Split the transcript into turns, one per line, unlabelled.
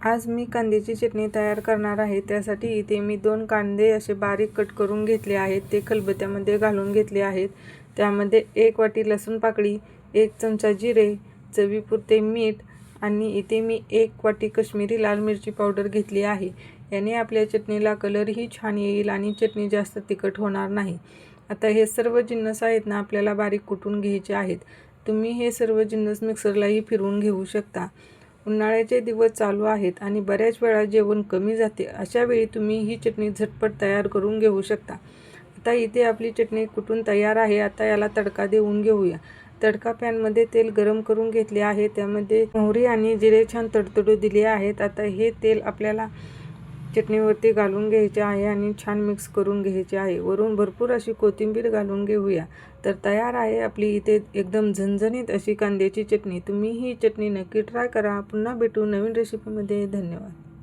आज मी कांद्याची चटणी तयार करणार आहे। त्यासाठी इथे मी 2 कांदे असे बारीक कट करून घेतले आहेत, ते खलबत्त्यामध्ये घालून घेतले आहेत। त्यामध्ये 1 वाटी लसूण पाकळी, 1 चमचा जिरे, चवीपुरते मीठ आणि इथे मी 1 वाटी काश्मीरी लाल मिरची पावडर घेतली आहे। याने आपल्या चटणीला कलरही छान येईल आणि चटणी जास्त तिखट होणार नाही। आता हे सर्व जिन्नस आहेत ना आपल्याला बारीक कुटून घ्यायचे आहेत। तुम्ही हे सर्व जिन्नस मिक्सरलाही फिरवून घेऊ शकता। उन्हाळ्याचे दिवस चालू आहेत आणि बऱ्याच वेळा जेवण कमी जाते, अशा वेळी तुम्ही ही चटणी झटपट तयार करून घेऊ शकता। आता इथे आपली चटणी कुटून तयार आहे। आता याला तडका देऊन घेऊया। तडका पॅनमध्ये तेल गरम करून घेतले आहे, त्यामध्ये मोहरी आणि जिरे छान तडतडू दिले आहेत। आता हे तेल आपल्याला चटणीवरती घालून घ्यायचे आहे आणि छान मिक्स करून घ्यायचे आहे। वरून भरपूर अशी कोथिंबीर घालून घेऊया। तर तयार आहे आपली इथे एकदम झणझणीत अशी कांद्याची चटणी। तुम्ही ही चटणी नक्की ट्राय करा। पुन्हा भेटू नवीन रेसिपीमध्ये। धन्यवाद।